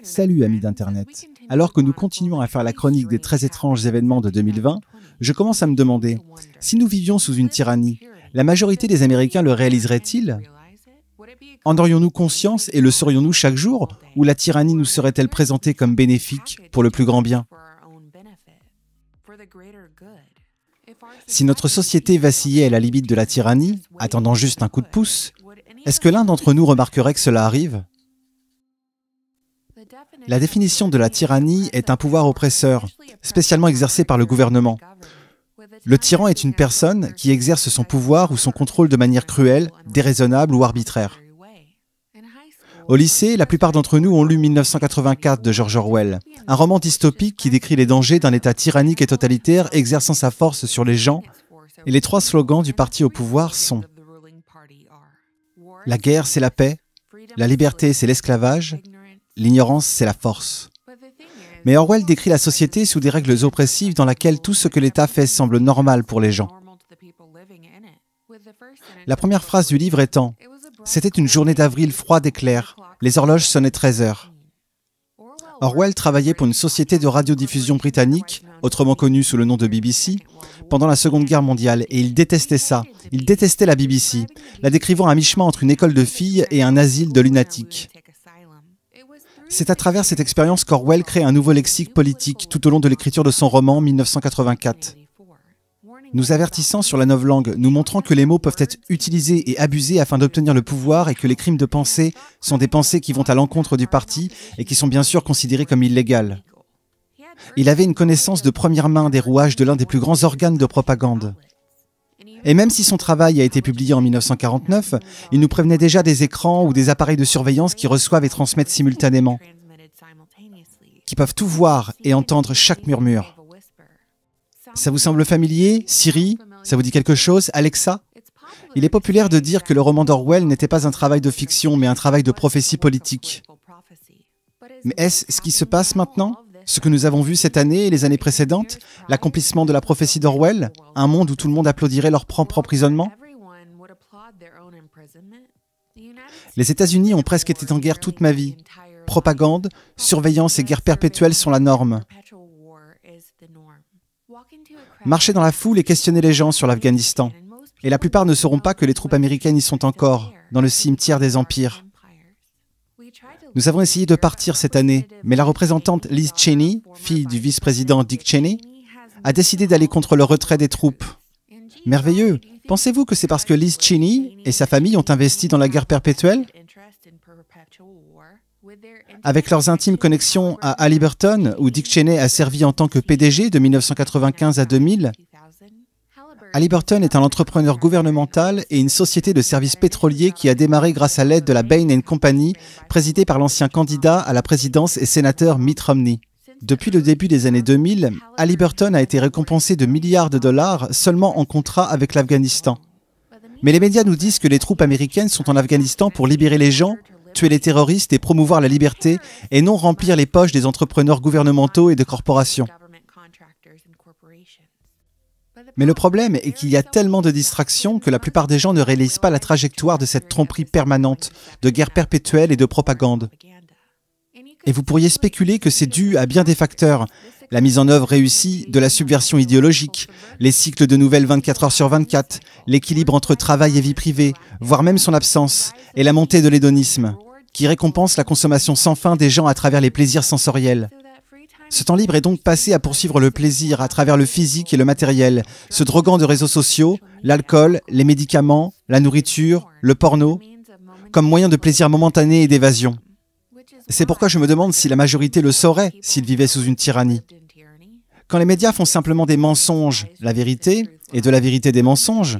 Salut amis d'Internet. Alors que nous continuons à faire la chronique des très étranges événements de 2020, je commence à me demander, si nous vivions sous une tyrannie, la majorité des Américains le réaliseraient-ils? En aurions-nous conscience et le saurions-nous chaque jour, ou la tyrannie nous serait-elle présentée comme bénéfique pour le plus grand bien? Si notre société vacillait à la limite de la tyrannie, attendant juste un coup de pouce, est-ce que l'un d'entre nous remarquerait que cela arrive? La définition de la tyrannie est un pouvoir oppresseur, spécialement exercé par le gouvernement. Le tyran est une personne qui exerce son pouvoir ou son contrôle de manière cruelle, déraisonnable ou arbitraire. Au lycée, la plupart d'entre nous ont lu 1984 de George Orwell, un roman dystopique qui décrit les dangers d'un État tyrannique et totalitaire exerçant sa force sur les gens, et les trois slogans du parti au pouvoir sont « La guerre, c'est la paix »,« La liberté, c'est l'esclavage », l'ignorance, c'est la force. Mais Orwell décrit la société sous des règles oppressives dans lesquelles tout ce que l'État fait semble normal pour les gens. La première phrase du livre étant « C'était une journée d'avril froide et claire, les horloges sonnaient 13 heures ». Orwell travaillait pour une société de radiodiffusion britannique, autrement connue sous le nom de BBC, pendant la Seconde Guerre mondiale, et il détestait ça. Il détestait la BBC, la décrivant à mi-chemin entre une école de filles et un asile de lunatiques. C'est à travers cette expérience qu'Orwell crée un nouveau lexique politique tout au long de l'écriture de son roman 1984. Nous avertissant sur la novlangue, nous montrant que les mots peuvent être utilisés et abusés afin d'obtenir le pouvoir et que les crimes de pensée sont des pensées qui vont à l'encontre du parti et qui sont bien sûr considérées comme illégales. Il avait une connaissance de première main des rouages de l'un des plus grands organes de propagande. Et même si son travail a été publié en 1949, il nous prévenait déjà des écrans ou des appareils de surveillance qui reçoivent et transmettent simultanément, qui peuvent tout voir et entendre chaque murmure. Ça vous semble familier? Siri? Ça vous dit quelque chose? Alexa? Il est populaire de dire que le roman d'Orwell n'était pas un travail de fiction, mais un travail de prophétie politique. Mais est-ce ce qui se passe maintenant? Ce que nous avons vu cette année et les années précédentes, l'accomplissement de la prophétie d'Orwell, un monde où tout le monde applaudirait leur propre emprisonnement? Les États-Unis ont presque été en guerre toute ma vie. Propagande, surveillance et guerre perpétuelle sont la norme. Marcher dans la foule et questionner les gens sur l'Afghanistan. Et la plupart ne sauront pas que les troupes américaines y sont encore, dans le cimetière des empires. Nous avons essayé de partir cette année, mais la représentante Liz Cheney, fille du vice-président Dick Cheney, a décidé d'aller contre le retrait des troupes. Merveilleux! Pensez-vous que c'est parce que Liz Cheney et sa famille ont investi dans la guerre perpétuelle? Avec leurs intimes connexions à Halliburton, où Dick Cheney a servi en tant que PDG de 1995 à 2000, Halliburton est un entrepreneur gouvernemental et une société de services pétroliers qui a démarré grâce à l'aide de la Bain & Company, présidée par l'ancien candidat à la présidence et sénateur Mitt Romney. Depuis le début des années 2000, Halliburton a été récompensé de milliards de dollars seulement en contrat avec l'Afghanistan. Mais les médias nous disent que les troupes américaines sont en Afghanistan pour libérer les gens, tuer les terroristes et promouvoir la liberté, et non remplir les poches des entrepreneurs gouvernementaux et de corporations. Mais le problème est qu'il y a tellement de distractions que la plupart des gens ne réalisent pas la trajectoire de cette tromperie permanente, de guerre perpétuelle et de propagande. Et vous pourriez spéculer que c'est dû à bien des facteurs. La mise en œuvre réussie de la subversion idéologique, les cycles de nouvelles 24 heures sur 24, l'équilibre entre travail et vie privée, voire même son absence, et la montée de l'hédonisme, qui récompense la consommation sans fin des gens à travers les plaisirs sensoriels. Ce temps libre est donc passé à poursuivre le plaisir à travers le physique et le matériel, se droguant de réseaux sociaux, l'alcool, les médicaments, la nourriture, le porno, comme moyen de plaisir momentané et d'évasion. C'est pourquoi je me demande si la majorité le saurait s'ils vivaient sous une tyrannie. Quand les médias font simplement des mensonges, la vérité, et de la vérité des mensonges,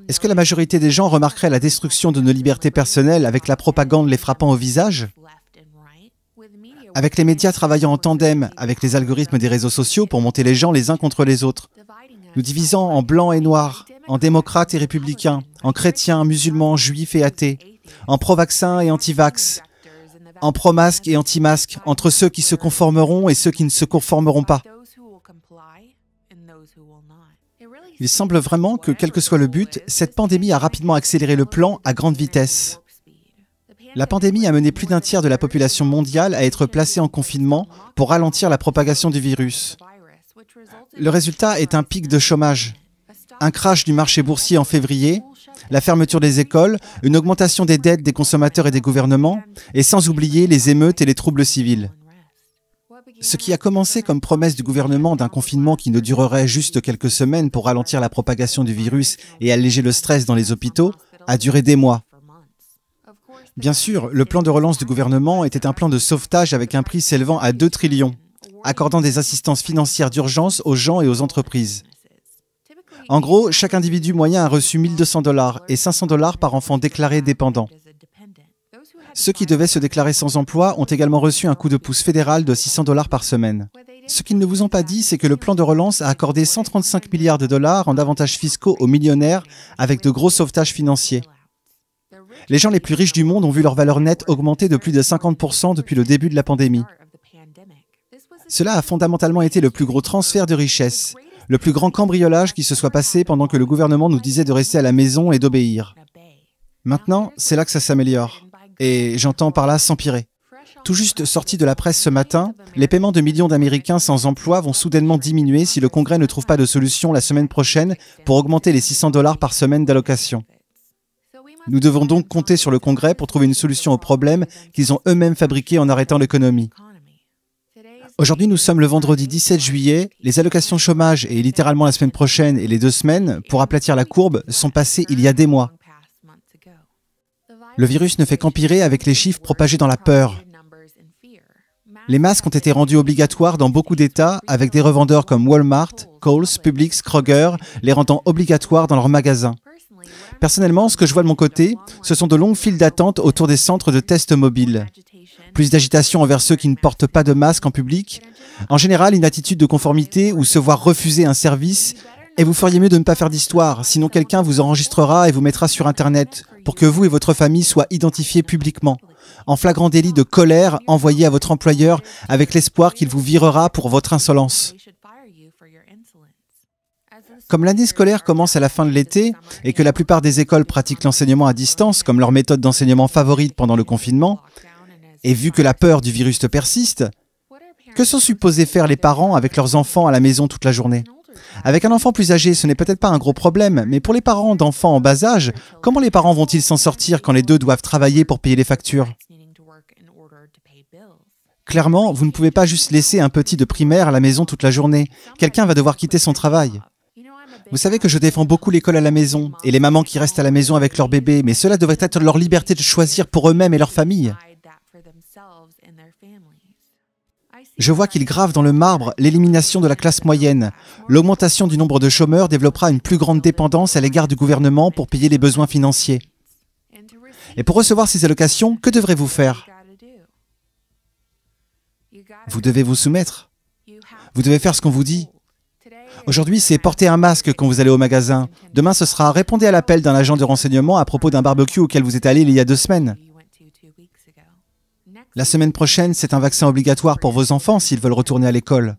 est-ce que la majorité des gens remarqueraient la destruction de nos libertés personnelles avec la propagande les frappant au visage? Avec les médias travaillant en tandem avec les algorithmes des réseaux sociaux pour monter les gens les uns contre les autres, nous divisant en blancs et noirs, en démocrates et républicains, en chrétiens, musulmans, juifs et athées, en pro-vaccins et anti-vax, en pro-masque et anti-masque, entre ceux qui se conformeront et ceux qui ne se conformeront pas. Il semble vraiment que, quel que soit le but, cette pandémie a rapidement accéléré le plan à grande vitesse. La pandémie a mené plus d'un tiers de la population mondiale à être placée en confinement pour ralentir la propagation du virus. Le résultat est un pic de chômage, un crash du marché boursier en février, la fermeture des écoles, une augmentation des dettes des consommateurs et des gouvernements, et sans oublier les émeutes et les troubles civils. Ce qui a commencé comme promesse du gouvernement d'un confinement qui ne durerait juste quelques semaines pour ralentir la propagation du virus et alléger le stress dans les hôpitaux, a duré des mois. Bien sûr, le plan de relance du gouvernement était un plan de sauvetage avec un prix s'élevant à 2 trillions, accordant des assistances financières d'urgence aux gens et aux entreprises. En gros, chaque individu moyen a reçu 1 200 $ et 500 $ par enfant déclaré dépendant. Ceux qui devaient se déclarer sans emploi ont également reçu un coup de pouce fédéral de 600 $ par semaine. Ce qu'ils ne vous ont pas dit, c'est que le plan de relance a accordé 135 milliards de dollars en avantages fiscaux aux millionnaires avec de gros sauvetages financiers. Les gens les plus riches du monde ont vu leur valeur nette augmenter de plus de 50% depuis le début de la pandémie. Cela a fondamentalement été le plus gros transfert de richesse, le plus grand cambriolage qui se soit passé pendant que le gouvernement nous disait de rester à la maison et d'obéir. Maintenant, c'est là que ça s'améliore. Et j'entends par là s'empirer. Tout juste sorti de la presse ce matin, les paiements de millions d'Américains sans emploi vont soudainement diminuer si le Congrès ne trouve pas de solution la semaine prochaine pour augmenter les 600 $ par semaine d'allocation. Nous devons donc compter sur le Congrès pour trouver une solution au problème qu'ils ont eux-mêmes fabriqué en arrêtant l'économie. Aujourd'hui, nous sommes le vendredi 17 juillet. Les allocations chômage et littéralement la semaine prochaine et les 2 semaines, pour aplatir la courbe, sont passées il y a des mois. Le virus ne fait qu'empirer avec les chiffres propagés dans la peur. Les masques ont été rendus obligatoires dans beaucoup d'États avec des revendeurs comme Walmart, Kohl's, Publix, Kroger, les rendant obligatoires dans leurs magasins. Personnellement, ce que je vois de mon côté, ce sont de longues files d'attente autour des centres de tests mobiles. Plus d'agitation envers ceux qui ne portent pas de masque en public. En général, une attitude de conformité ou se voir refuser un service. Et vous feriez mieux de ne pas faire d'histoire, sinon quelqu'un vous enregistrera et vous mettra sur Internet pour que vous et votre famille soient identifiés publiquement, en flagrant délit de colère envoyé à votre employeur avec l'espoir qu'il vous virera pour votre insolence. Comme l'année scolaire commence à la fin de l'été et que la plupart des écoles pratiquent l'enseignement à distance comme leur méthode d'enseignement favorite pendant le confinement, et vu que la peur du virus persiste, que sont supposés faire les parents avec leurs enfants à la maison toute la journée ? Avec un enfant plus âgé, ce n'est peut-être pas un gros problème, mais pour les parents d'enfants en bas âge, comment les parents vont-ils s'en sortir quand les deux doivent travailler pour payer les factures ? Clairement, vous ne pouvez pas juste laisser un petit de primaire à la maison toute la journée. Quelqu'un va devoir quitter son travail. Vous savez que je défends beaucoup l'école à la maison et les mamans qui restent à la maison avec leur bébé, mais cela devrait être leur liberté de choisir pour eux-mêmes et leur famille. Je vois qu'il grave dans le marbre l'élimination de la classe moyenne. L'augmentation du nombre de chômeurs développera une plus grande dépendance à l'égard du gouvernement pour payer les besoins financiers. Et pour recevoir ces allocations, que devrez-vous faire ? Vous devez vous soumettre. Vous devez faire ce qu'on vous dit. Aujourd'hui, c'est porter un masque quand vous allez au magasin. Demain, ce sera répondre à l'appel d'un agent de renseignement à propos d'un barbecue auquel vous êtes allé il y a 2 semaines. La semaine prochaine, c'est un vaccin obligatoire pour vos enfants s'ils veulent retourner à l'école.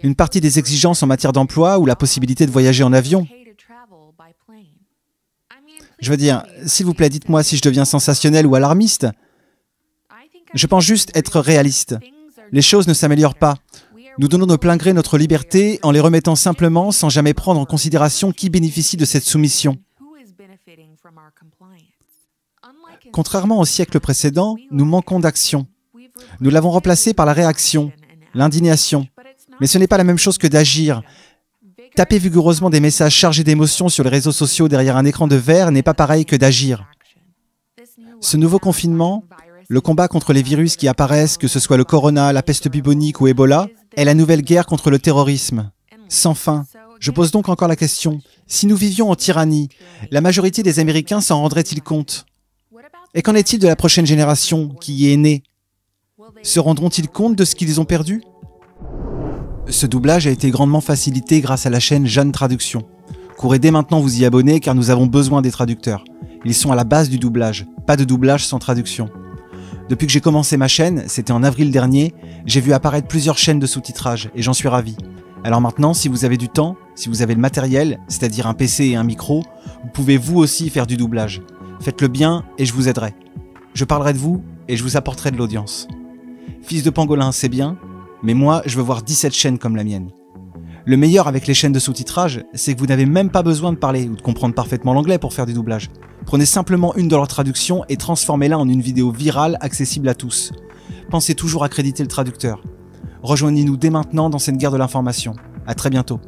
Une partie des exigences en matière d'emploi ou la possibilité de voyager en avion. Je veux dire, s'il vous plaît, dites-moi si je deviens sensationnel ou alarmiste. Je pense juste être réaliste. Les choses ne s'améliorent pas. Nous donnons de plein gré notre liberté en les remettant simplement sans jamais prendre en considération qui bénéficie de cette soumission. Contrairement au siècle précédent, nous manquons d'action. Nous l'avons remplacé par la réaction, l'indignation. Mais ce n'est pas la même chose que d'agir. Taper vigoureusement des messages chargés d'émotions sur les réseaux sociaux derrière un écran de verre n'est pas pareil que d'agir. Ce nouveau confinement, le combat contre les virus qui apparaissent, que ce soit le corona, la peste bubonique ou Ebola, est la nouvelle guerre contre le terrorisme. Sans fin. Je pose donc encore la question, si nous vivions en tyrannie, la majorité des Américains s'en rendraient-ils compte ? Et qu'en est-il de la prochaine génération qui y est née ? Se rendront-ils compte de ce qu'ils ont perdu ? Ce doublage a été grandement facilité grâce à la chaîne Jeanne Traduction. Courez dès maintenant vous y abonner car nous avons besoin des traducteurs. Ils sont à la base du doublage, pas de doublage sans traduction. Depuis que j'ai commencé ma chaîne, c'était en avril dernier, j'ai vu apparaître plusieurs chaînes de sous-titrage et j'en suis ravi. Alors maintenant, si vous avez du temps, si vous avez le matériel, c'est-à-dire un PC et un micro, vous pouvez vous aussi faire du doublage. Faites-le bien et je vous aiderai. Je parlerai de vous et je vous apporterai de l'audience. Fils de pangolin, c'est bien, mais moi, je veux voir 17 chaînes comme la mienne. Le meilleur avec les chaînes de sous-titrage, c'est que vous n'avez même pas besoin de parler ou de comprendre parfaitement l'anglais pour faire du doublage. Prenez simplement une de leurs traductions et transformez-la en une vidéo virale accessible à tous. Pensez toujours à créditer le traducteur. Rejoignez-nous dès maintenant dans cette guerre de l'information. À très bientôt.